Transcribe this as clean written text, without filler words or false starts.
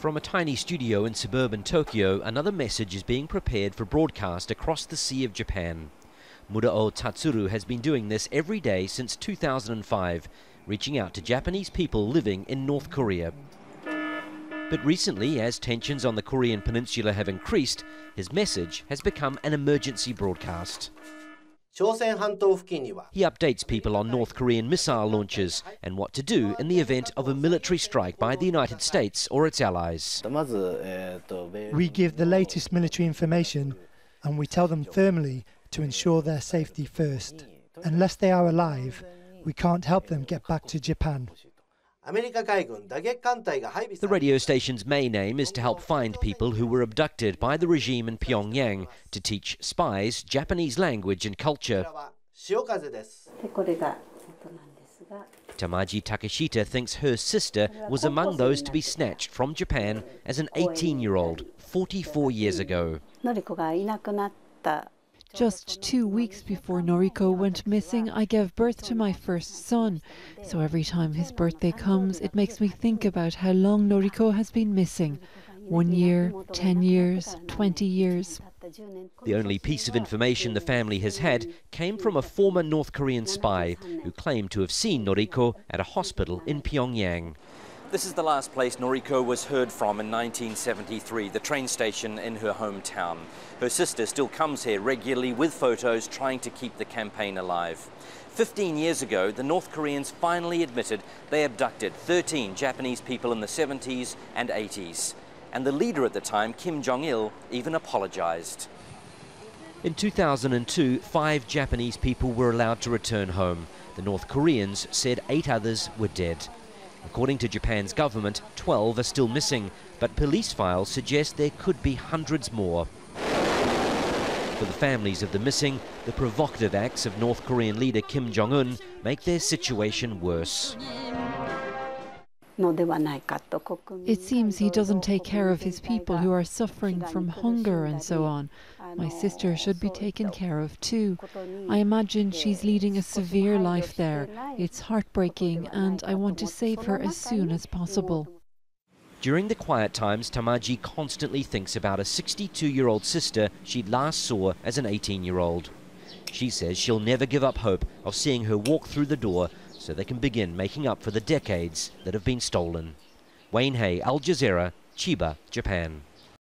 From a tiny studio in suburban Tokyo, another message is being prepared for broadcast across the Sea of Japan. MURAO TATSURU has been doing this every day since 2005, reaching out to Japanese people living in North Korea. But recently, as tensions on the Korean peninsula have increased, his message has become an emergency broadcast. He updates people on North Korean missile launches and what to do in the event of a military strike by the United States or its allies. We give the latest military information and we tell them firmly to ensure their safety first. Unless they are alive, we can't help them get back to Japan. The radio station's main aim is to help find people who were abducted by the regime in Pyongyang to teach spies Japanese language and culture. TAMAJI TAKESHITA thinks her sister was among those to be snatched from Japan as an 18-year-old 44 years ago. Just 2 weeks before Noriko went missing, I gave birth to my first son. So every time his birthday comes, it makes me think about how long Noriko has been missing. 1 year, 10 years, 20 years. The only piece of information the family has had came from a former North Korean spy who claimed to have seen Noriko at a hospital in Pyongyang. This is the last place Noriko was heard from in 1973, the train station in her hometown. Her sister still comes here regularly with photos trying to keep the campaign alive. 15 years ago, the North Koreans finally admitted they abducted 13 Japanese people in the 70s and 80s. And the leader at the time, Kim Jong-il, even apologized. In 2002, 5 Japanese people were allowed to return home. The North Koreans said 8 others were dead. According to Japan's government, 12 are still missing, but police files suggest there could be hundreds more. For the families of the missing, the provocative acts of North Korean leader Kim Jong-un make their situation worse. It seems he doesn't take care of his people who are suffering from hunger and so on. My sister should be taken care of too. I imagine she's leading a severe life there. It's heartbreaking and I want to save her as soon as possible. During the quiet times, TAMAJI constantly thinks about a 62-year-old sister she last saw as an 18-year-old. She says she'll never give up hope of seeing her walk through the door so they can begin making up for the decades that have been stolen. Wayne Hay, Al Jazeera, Chiba, Japan.